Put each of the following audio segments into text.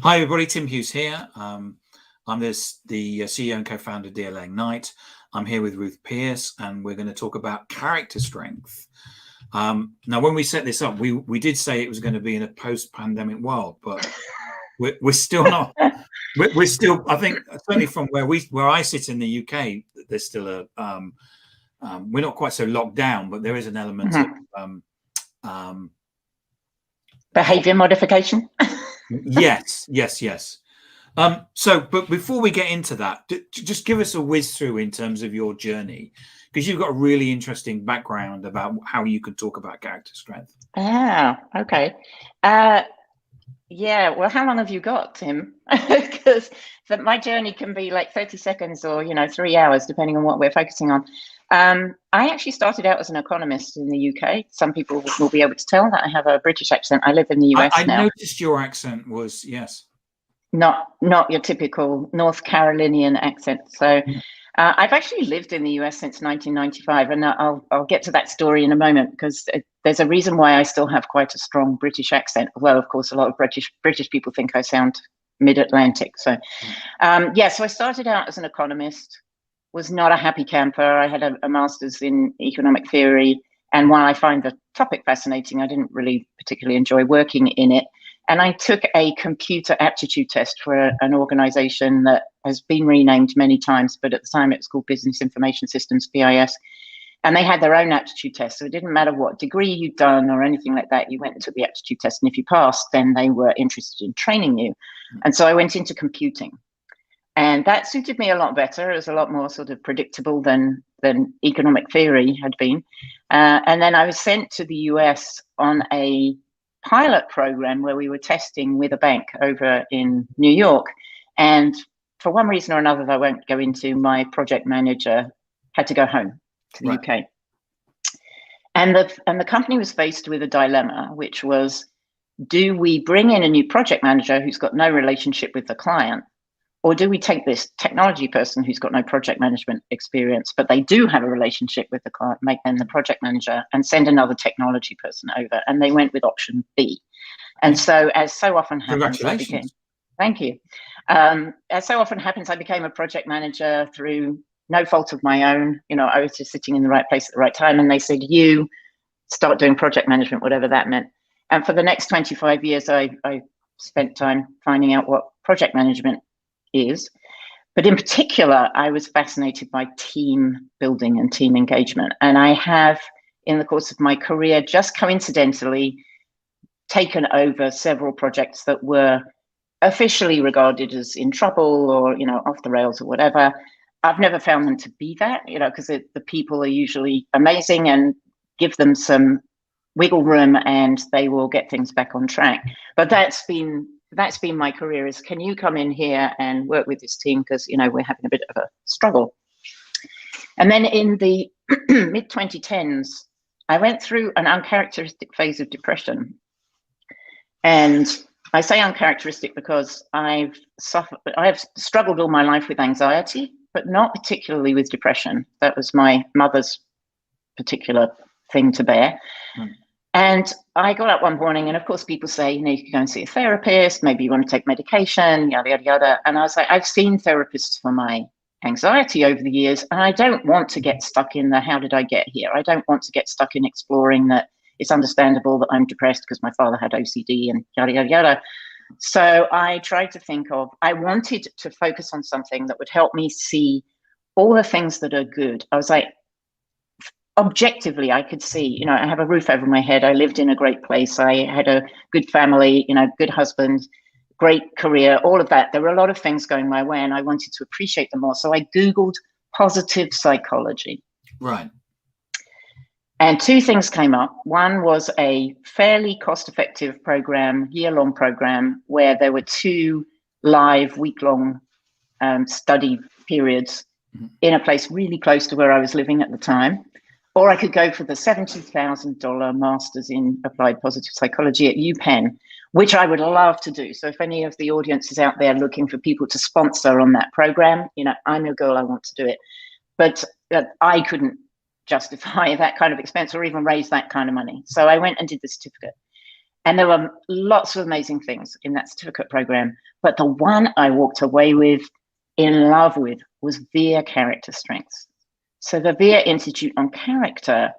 Hi, everybody. Tim Hughes here. I'm the CEO and co-founder of DLA Ignite. I'm here with Ruth Pearce, and we're going to talk about character strength. Now, when we set this up, we did say it was going to be in a post-pandemic world, but we're still not. We're still. I think certainly from where I sit in the UK, there's still a. We're not quite so locked down, but there is an element of behavior modification. Yes. But before we get into that, just give us a whiz through in terms of your journey, because you've got a really interesting background about how you can talk about character strength. Ah, okay. Yeah, well, how long have you got, Tim? Because my journey can be like 30 seconds or, 3 hours, depending on what we're focusing on. I actually started out as an economist in the UK. Some people will be able to tell that I have a British accent. I live in the US now. I noticed your accent was, yes. Not your typical North Carolinian accent. So I've actually lived in the US since 1995, and I'll get to that story in a moment, because there's a reason why I still have quite a strong British accent. Although, of course, a lot of British people think I sound mid-Atlantic. So, so I started out as an economist, was not a happy camper. I had a master's in economic theory, and while I find the topic fascinating, I didn't really particularly enjoy working in it. And I took a computer aptitude test for an organization that has been renamed many times, but at the time it was called Business Information Systems, BIS. And they had their own aptitude test. So it didn't matter what degree you'd done or anything like that. You went into the aptitude test, and if you passed, then they were interested in training you. And so I went into computing. And that suited me a lot better. It was a lot more sort of predictable than economic theory had been. And then I was sent to the US on a pilot program where we were testing with a bank over in New York. And for one reason or another that I won't go into, my project manager had to go home to the UK. And the company was faced with a dilemma, which was, do we bring in a new project manager who's got no relationship with the client? Or do we take this technology person who's got no project management experience, but they do have a relationship with the client, make them the project manager, and send another technology person over? And they went with option B. And so, as so often happens, thank you. As so often happens, I became a project manager through no fault of my own. I was just sitting in the right place at the right time. And they said, you start doing project management, whatever that meant. And for the next 25 years, I spent time finding out what project management is. But in particular, I was fascinated by team building and team engagement. And I have, in the course of my career, just coincidentally taken over several projects that were officially regarded as in trouble or, off the rails or whatever. I've never found them to be that, because the people are usually amazing, and give them some wiggle room and they will get things back on track. But that's been my career, is can you come in here and work with this team, because we're having a bit of a struggle. And then in the mid 2010s, I went through an uncharacteristic phase of depression. And I say uncharacteristic because I've struggled all my life with anxiety, but not particularly with depression. That was my mother's particular thing to bear. And I got up one morning, and of course people say, you can go and see a therapist, maybe you want to take medication, yada, yada, yada. And I was like, I've seen therapists for my anxiety over the years, and I don't want to get stuck in the how did I get here? I don't want to get stuck in exploring that it's understandable that I'm depressed because my father had OCD and yada, yada, yada. So I tried to think of, I wanted to focus on something that would help me see all the things that are good. I was like, objectively, I could see, I have a roof over my head. I lived in a great place. I had a good family, good husband, great career, all of that. There were a lot of things going my way, and I wanted to appreciate them more. So I Googled positive psychology. Right. And two things came up. One was a fairly cost-effective program, year-long program, where there were 2 live week-long study periods in a place really close to where I was living at the time. Or I could go for the $70,000 master's in applied positive psychology at UPenn, which I would love to do. So if any of the audience is out there looking for people to sponsor on that program, I'm your girl, I want to do it. But I couldn't justify that kind of expense or even raise that kind of money. So I went and did the certificate. And there were lots of amazing things in that certificate program. But the one I walked away with, in love with, was VIA Character Strengths. So the VIA Institute on Character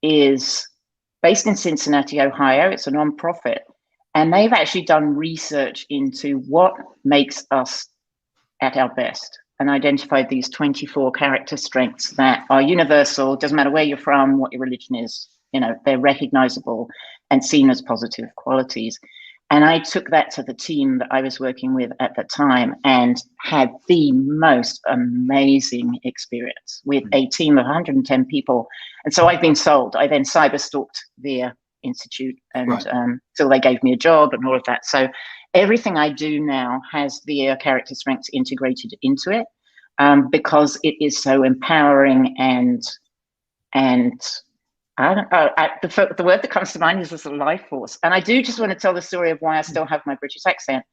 is based in Cincinnati, Ohio. It's a nonprofit. And they've actually done research into what makes us at our best and identified these 24 character strengths that are universal. Doesn't matter where you're from, what your religion is, they're recognizable and seen as positive qualities. And I took that to the team that I was working with at the time and had the most amazing experience with a team of 110 people. And so I've been sold. I then cyber stalked VIA Institute and till they gave me a job and all of that. So everything I do now has VIA Character Strengths integrated into it, because it is so empowering and I don't know, the word that comes to mind is a life force. And I do just want to tell the story of why I still have my British accent.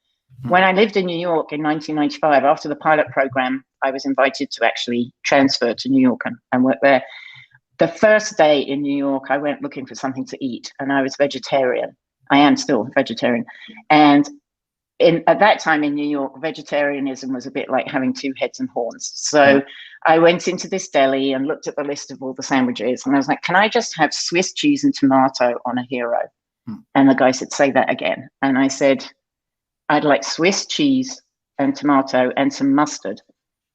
When I lived in New York in 1995, after the pilot program, I was invited to actually transfer to New York and work there. The first day in New York, I went looking for something to eat, and I was vegetarian. I am still vegetarian. And at that time in New York, vegetarianism was a bit like having two heads and horns. So I went into this deli and looked at the list of all the sandwiches, and I was like, can I just have Swiss cheese and tomato on a hero? And the guy said, say that again. And I said, I'd like Swiss cheese and tomato and some mustard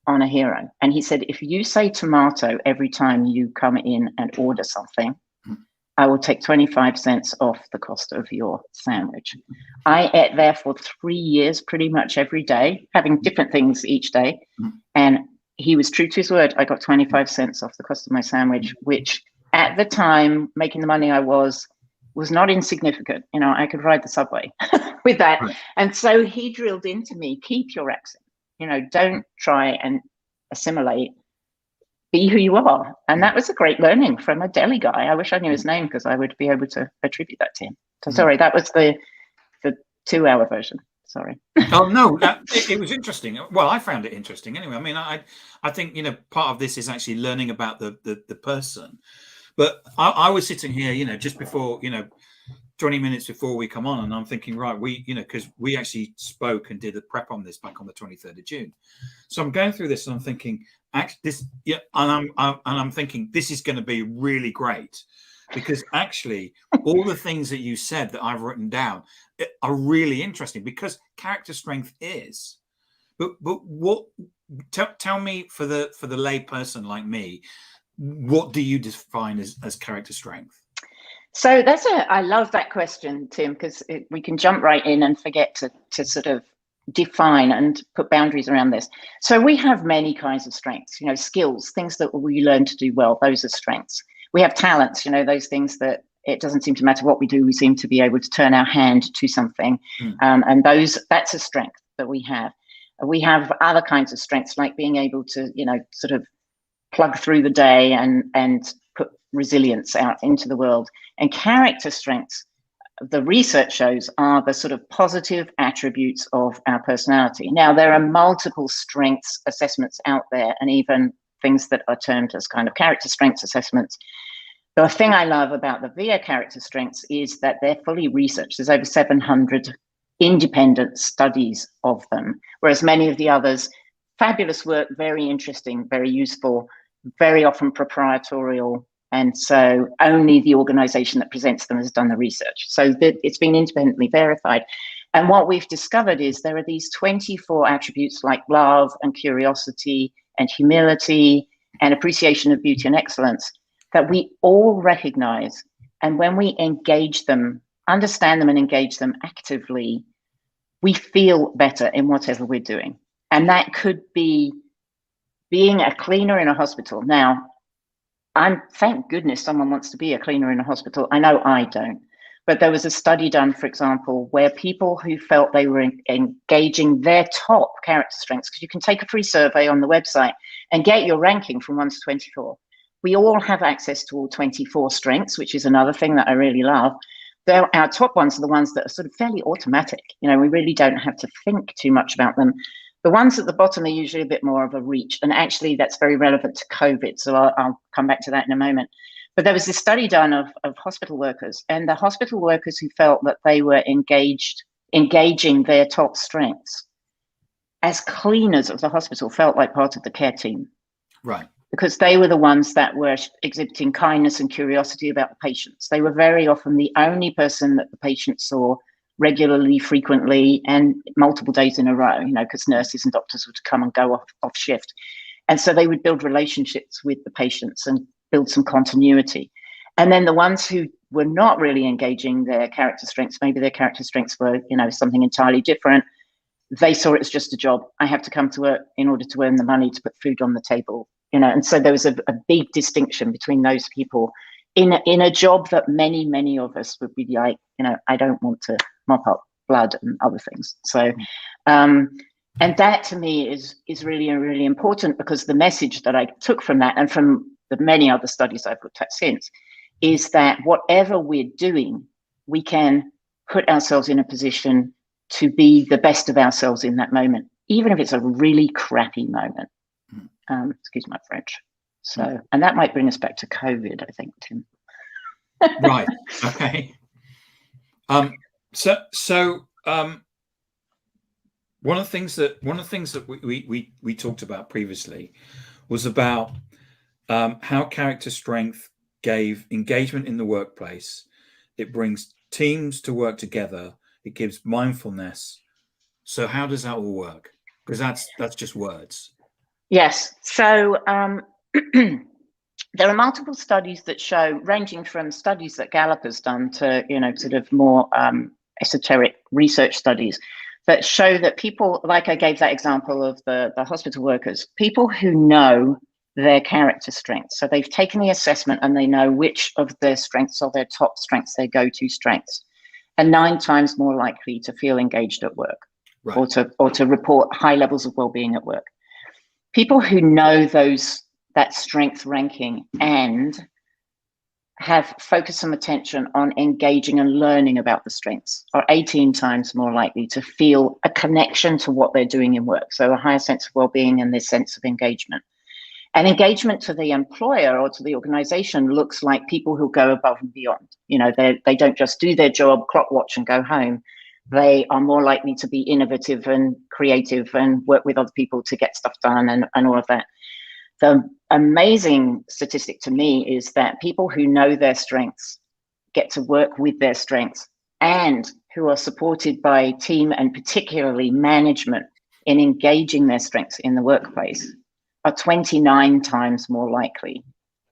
on a hero. And he said, if you say tomato every time you come in and order something, I will take 25 cents off the cost of your sandwich. I ate there for 3 years, pretty much every day, having different things each day. And he was true to his word. I got 25 cents off the cost of my sandwich, which at the time, making the money I was not insignificant. I could ride the subway with that. And so he drilled into me, keep your accent, don't try and assimilate. Be who you are. And that was a great learning from a deli guy. I wish I knew his name because I would be able to attribute that to him. So sorry, that was the 2-hour version. Sorry. Oh no, it was interesting. Well, I found it interesting anyway. I mean, I think part of this is actually learning about the person. But I was sitting here, just before 20 minutes before we come on, and I'm thinking, right, because we actually spoke and did a prep on this back on the 23rd of June. So I'm going through this and I'm thinking, I'm thinking this is going to be really great, because actually all the things that you said that I've written down are really interesting, because character strength is. But what? Tell me, for the lay person like me, what do you define as character strength? So I love that question, Tim, because we can jump right in and forget to sort of define and put boundaries around this. So we have many kinds of strengths, skills, things that we learn to do well. Those are strengths. We have talents, those things that it doesn't seem to matter what we do. We seem to be able to turn our hand to something. And that's a strength that we have. We have other kinds of strengths, like being able to, sort of plug through the day and put resilience out into the world. And character strengths, the research shows, are the sort of positive attributes of our personality. Now, there are multiple strengths assessments out there, and even things that are termed as kind of character strengths assessments. The thing I love about the VIA character strengths is that they're fully researched. There's over 700 independent studies of them, whereas many of the others, fabulous work, very interesting, very useful, very often proprietorial, and so only the organization that presents them has done the research. So it's been independently verified. And what we've discovered is there are these 24 attributes like love and curiosity and humility and appreciation of beauty and excellence that we all recognize. And when we engage them, understand them and engage them actively, we feel better in whatever we're doing. And that could be being a cleaner in a hospital. Now, thank goodness someone wants to be a cleaner in a hospital. I know I don't. But there was a study done, for example, where people who felt they were engaging their top character strengths, because you can take a free survey on the website and get your ranking from 1 to 24. We all have access to all 24 strengths, which is another thing that I really love. Our top ones are the ones that are sort of fairly automatic. We really don't have to think too much about them. The ones at the bottom are usually a bit more of a reach, and actually that's very relevant to COVID. So I'll come back to that in a moment. But there was this study done of hospital workers, and the hospital workers who felt that they were engaging their top strengths as cleaners of the hospital felt like part of the care team. Right. Because they were the ones that were exhibiting kindness and curiosity about the patients. They were very often the only person that the patient saw regularly, frequently, and multiple days in a row, because nurses and doctors would come and go off shift. And so they would build relationships with the patients and build some continuity. And then the ones who were not really engaging their character strengths, maybe their character strengths were, something entirely different. They saw it as just a job. I have to come to work in order to earn the money to put food on the table, and so there was a big distinction between those people in a job that many of us would be like, I don't want to mop up blood and other things. So, and that to me is really, really important, because the message that I took from that, and from the many other studies I've looked at since, is that whatever we're doing, we can put ourselves in a position to be the best of ourselves in that moment, even if it's a really crappy moment. Excuse my French. So, and that might bring us back to COVID, I think, Tim. Right. Okay. So one of the things that we talked about previously was about how character strength gave engagement in the workplace. It brings teams to work together. It gives mindfulness. So how does that all work? Because that's just words. Yes. So there are multiple studies that show, ranging from studies that Gallup has done to, sort of more esoteric research studies, that show that people, like I gave that example of the hospital workers, people who know their character strengths. So they've taken the assessment and they know which of their strengths are their top strengths, their go-to strengths, are 9 times more likely to feel engaged at work, right, or to report high levels of well-being at work. People who know that strength ranking and have focused some attention on engaging and learning about the strengths are 18 times more likely to feel a connection to what they're doing in work. So a higher sense of well-being and this sense of engagement. And engagement to the employer or to the organization looks like people who go above and beyond. They don't just do their job, clock watch and go home. They are more likely to be innovative and creative and work with other people to get stuff done and all of that. The amazing statistic to me is that people who know their strengths get to work with their strengths, and who are supported by team and particularly management in engaging their strengths in the workplace, are 29 times more likely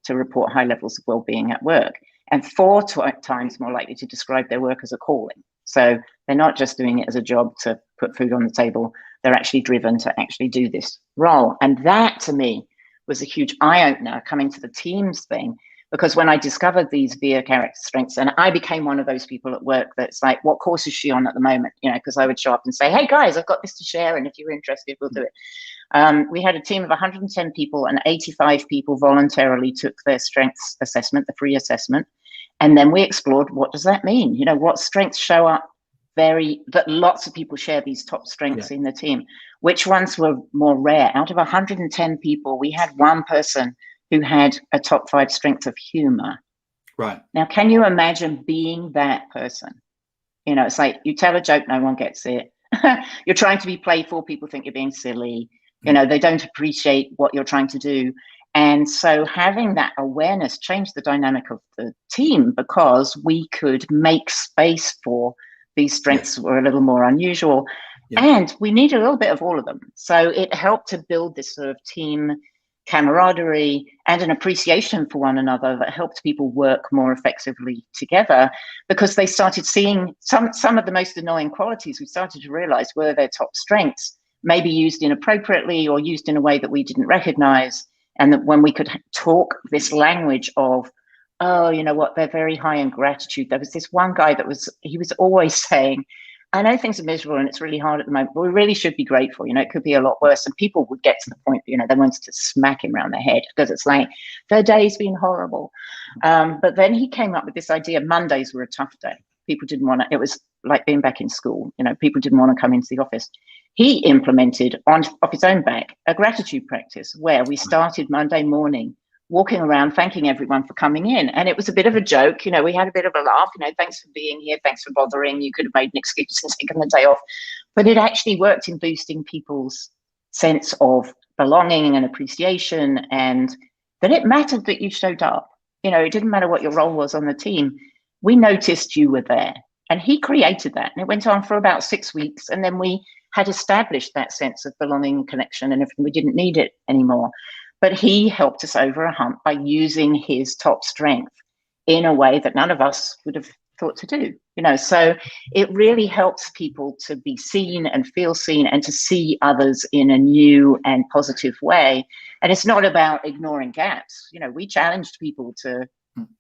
to report high levels of well-being at work, and 4 times more likely to describe their work as a calling. So they're not just doing it as a job to put food on the table, they're actually driven to actually do this role. And that to me was a huge eye-opener coming to the teams thing, because when I discovered these via character strengths, and I became one of those people at work that's like, what course is she on at the moment? Because I would show up and say, hey guys, I've got this to share, and if you're interested, we'll do it. We had a team of 110 people, and 85 people voluntarily took their strengths assessment, the free assessment. And then we explored, what does that mean? What strengths show up that lots of people share these top strengths in the team. Which ones were more rare? Out of 110 people, we had one person who had a top 5 strength of humor. Right. Now, can you imagine being that person? It's like you tell a joke, no one gets it. You're trying to be playful, people think you're being silly. They don't appreciate what you're trying to do. And so having that awareness changed the dynamic of the team, because we could make space for these strengths that were a little more unusual. And we need a little bit of all of them. So it helped to build this sort of team camaraderie and an appreciation for one another that helped people work more effectively together, because they started seeing some of the most annoying qualities we started to realize were their top strengths, maybe used inappropriately or used in a way that we didn't recognize. And that when we could talk this language of, oh, you know what, they're very high in gratitude. There was this one guy he was always saying, I know things are miserable and it's really hard at the moment, but we really should be grateful. It could be a lot worse. And people would get to the point, they wanted to smack him around the head, because it's like, their day's been horrible. But then he came up with this idea, Mondays were a tough day. People didn't want to, it was like being back in school. People didn't want to come into the office. He implemented off his own back a gratitude practice where we started Monday morning walking around thanking everyone for coming in. And it was a bit of a joke. We had a bit of a laugh, thanks for being here. Thanks for bothering. You could have made an excuse and taken the day off. But it actually worked in boosting people's sense of belonging and appreciation, and that it mattered that you showed up. It didn't matter what your role was on the team. We noticed you were there. And he created that. And it went on for about 6 weeks. And then we had established that sense of belonging and connection and everything. We didn't need it anymore. But he helped us over a hump by using his top strength in a way that none of us would have thought to do. So it really helps people to be seen and feel seen and to see others in a new and positive way. And it's not about ignoring gaps. We challenged people to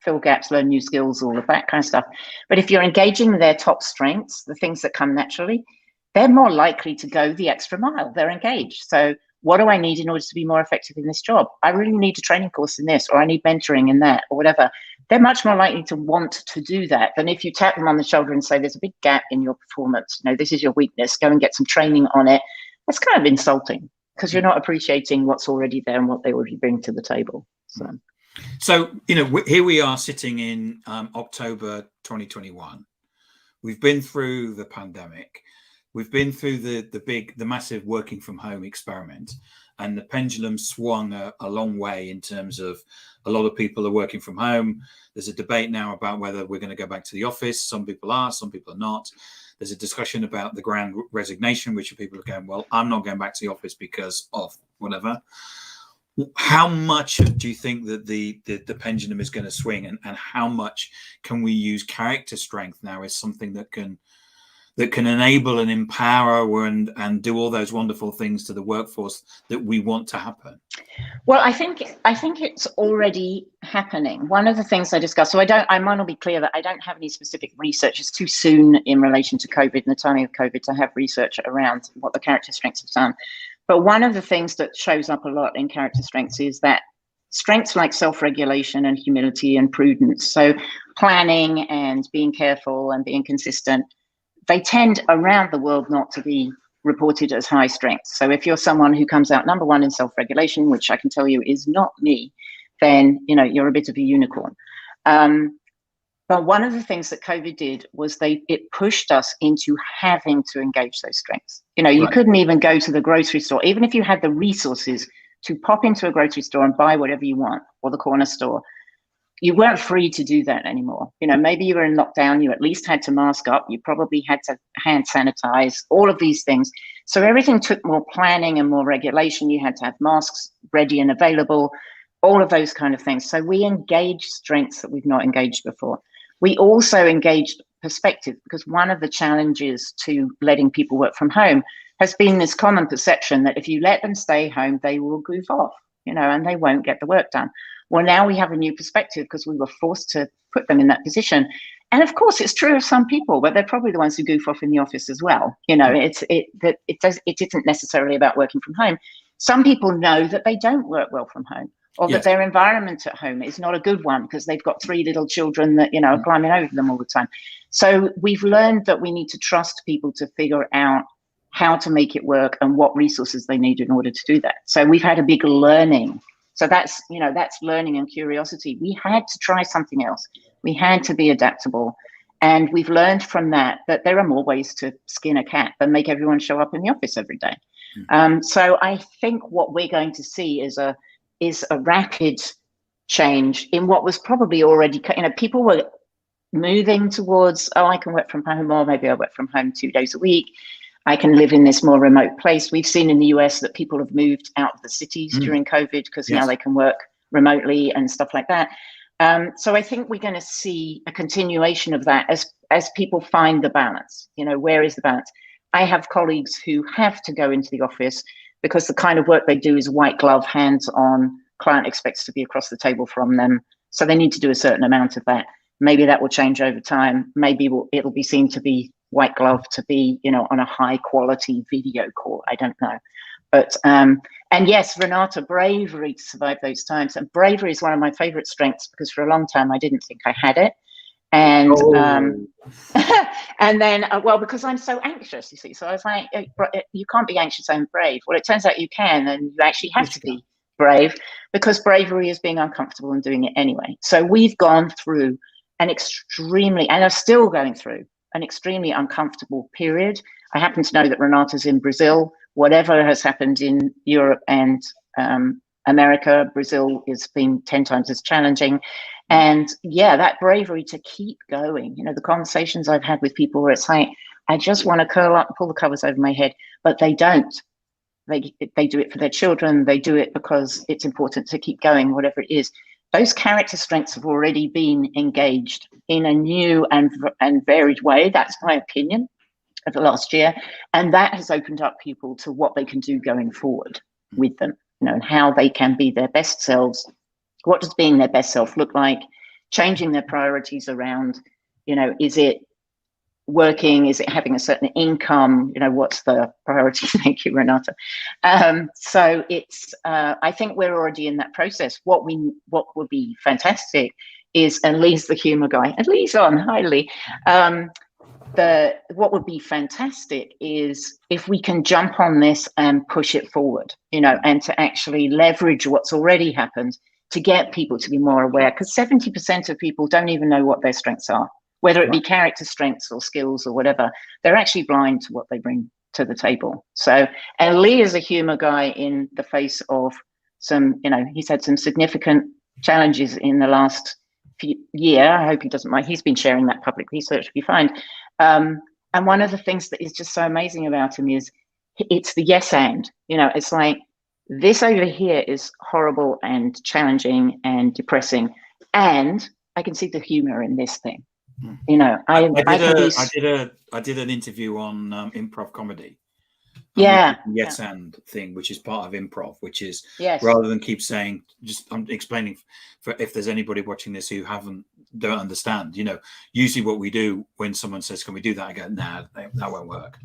fill gaps, learn new skills, all of that kind of stuff. But if you're engaging their top strengths, the things that come naturally, they're more likely to go the extra mile. They're engaged. So what do I need in order to be more effective in this job? I really need a training course in this, or I need mentoring in that, or whatever. They're much more likely to want to do that than if you tap them on the shoulder and say, there's a big gap in your performance. This is your weakness. Go and get some training on it. That's kind of insulting because you're not appreciating what's already there and what they already bring to the table. So, here we are sitting in October 2021. We've been through the pandemic. We've been through the massive working from home experiment, and the pendulum swung a long way in terms of a lot of people are working from home. There's a debate now about whether we're going to go back to the office. Some people are, some people are not. There's a discussion about the grand resignation, which people are going, well, I'm not going back to the office because of whatever. How much do you think that the pendulum is going to swing, and how much can we use character strength now as something that can enable and empower and do all those wonderful things to the workforce that we want to happen? Well, I think it's already happening. One of the things I discussed, so I might not be clear that I don't have any specific research. It's too soon in relation to COVID and the timing of COVID to have research around what the character strengths have done. But one of the things that shows up a lot in character strengths is that strengths like self-regulation and humility and prudence, so planning and being careful and being consistent, they tend around the world not to be reported as high strengths. So if you're someone who comes out number one in self-regulation, which I can tell you is not me, then you're a bit of a unicorn. But one of the things that COVID did was it pushed us into having to engage those strengths. You couldn't even go to the grocery store, even if you had the resources to pop into a grocery store and buy whatever you want, or the corner store. You weren't free to do that anymore. Maybe you were in lockdown, you at least had to mask up, you probably had to hand sanitize, all of these things. So everything took more planning and more regulation. You had to have masks ready and available, all of those kind of things. So we engaged strengths that we've not engaged before. We also engaged perspective, because one of the challenges to letting people work from home has been this common perception that if you let them stay home, they will goof off, and they won't get the work done. Well, now we have a new perspective because we were forced to put them in that position. And of course, it's true of some people, but they're probably the ones who goof off in the office as well. It isn't necessarily about working from home. Some people know that they don't work well from home, or that their environment at home is not a good one because they've got 3 little children that, are climbing over them all the time. So we've learned that we need to trust people to figure out how to make it work and what resources they need in order to do that. So we've had a big learning. So that's learning and curiosity. We had to try something else. We had to be adaptable. And we've learned from that there are more ways to skin a cat than make everyone show up in the office every day. So I think what we're going to see is a rapid change in what was probably already, people were moving towards, I can work from home, or maybe I work from home 2 days a week. I can live in this more remote place. We've seen in the US that people have moved out of the cities during COVID because now they can work remotely and stuff like that. So I think we're going to see a continuation of that as people find the balance. Where is the balance? I have colleagues who have to go into the office because the kind of work they do is white glove, hands on. Client expects to be across the table from them. So they need to do a certain amount of that. Maybe that will change over time. Maybe it'll be seen to be white glove to be, on a high quality video call. I don't know. But, and yes, Renata, bravery to survive those times. And bravery is one of my favorite strengths because for a long time, I didn't think I had it. And, and then, because I'm so anxious, you see, so I was like, you can't be anxious and brave. Well, it turns out you can, and you actually have to be brave, because bravery is being uncomfortable and doing it anyway. So we've gone through and are still going through an extremely uncomfortable period. I happen to know that Renata's in Brazil. Whatever has happened in Europe and America, Brazil has been 10 times as challenging. And yeah, that bravery to keep going. The conversations I've had with people where it's like, I just want to curl up and pull the covers over my head, but they don't. They do it for their children. They do it because it's important to keep going, whatever it is. Those character strengths have already been engaged in a new and varied way. That's my opinion of the last year. And that has opened up people to what they can do going forward with them, and how they can be their best selves. What does being their best self look like? Changing their priorities around, is it working? Is it having a certain income? What's the priority? Thank you, Renata. So it's, I think we're already in that process. What would be fantastic is, and Lee's the humor guy, and Lee's on, hi Lee. What would be fantastic is if we can jump on this and push it forward, and to actually leverage what's already happened to get people to be more aware, because 70% of people don't even know what their strengths are, whether it be character strengths or skills or whatever. They're actually blind to what they bring to the table. So, and Lee is a humor guy in the face of some, he's had some significant challenges in the last year. I hope he doesn't mind. He's been sharing that publicly, so it should be fine. And one of the things that is just so amazing about him is it's the yes and. It's like, this over here is horrible and challenging and depressing, and I can see the humor in this thing. I did an interview on improv comedy. Yes and thing, which is part of improv, which is rather than keep saying, I'm explaining for if there's anybody watching this who don't understand. Usually what we do when someone says, "Can we do that?" I go, "Nah, that won't work."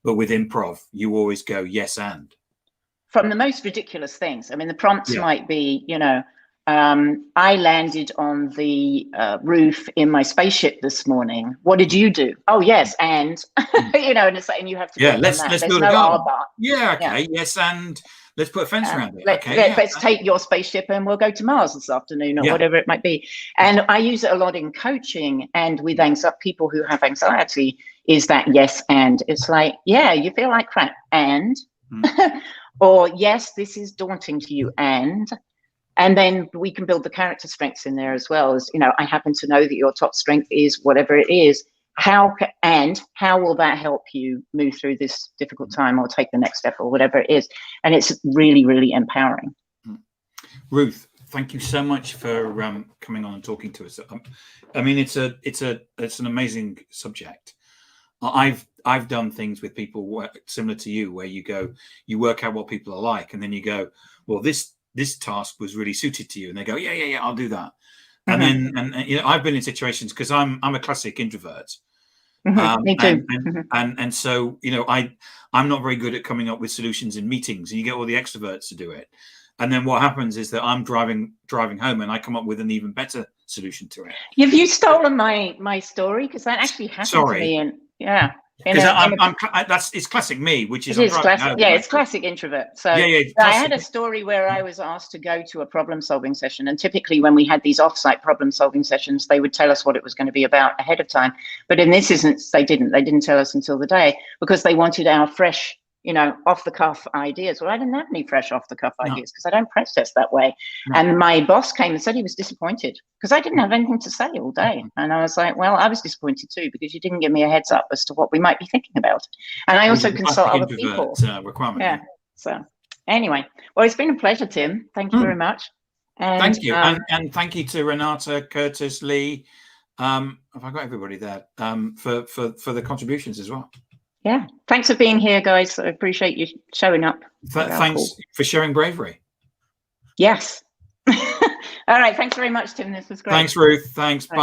But with improv, you always go yes and. From the most ridiculous things. I mean, the prompts might be, I landed on the roof in my spaceship this morning. What did you do? Oh, yes, and and it's like, and you have to let's build a garden. Yes, and let's put a fence around it. Let's take your spaceship and we'll go to Mars this afternoon, or whatever it might be. And I use it a lot in coaching and with people who have anxiety. Is that yes and? It's like, you feel like crap, and or yes, this is daunting to you, and then we can build the character strengths in there as well. As I happen to know that your top strength is whatever it is. How will that help you move through this difficult time or take the next step or whatever it is? And it's really, really empowering. Ruth, thank you so much for coming on and talking to us. I mean, it's an amazing subject. I've done things with people similar to you, where you work out what people are like, and then you go, well, this task was really suited to you, and they go, yeah, I'll do that. And then I've been in situations, because I'm a classic introvert. Me too. And so I'm not very good at coming up with solutions in meetings, and you get all the extroverts to do it. And then what happens is that I'm driving home, and I come up with an even better solution to it. Have you stolen my story? Because that actually happened to me. Because it's classic me, which is classic. Home, it's classic introvert. So I had a story where I was asked to go to a problem-solving session, and typically when we had these off-site problem-solving sessions, they would tell us what it was going to be about ahead of time. But in this instance, they didn't tell us until the day, because they wanted our fresh, off-the-cuff ideas. Well, I didn't have any fresh off-the-cuff ideas, because I don't process that way. No. And my boss came and said he was disappointed because I didn't have anything to say all day. And I was like, well, I was disappointed too, because you didn't give me a heads up as to what we might be thinking about. And I also consult other people. Requirement. Yeah. So anyway, well, it's been a pleasure, Tim. Thank you very much. And, thank you. And thank you to Renata, Curtis, Lee. Have I got everybody there? For the contributions as well. Yeah, thanks for being here, guys. I appreciate you showing up. Thanks for sharing bravery. Yes. All right. Thanks very much, Tim. This was great. Thanks, Ruth. Thanks. Bye.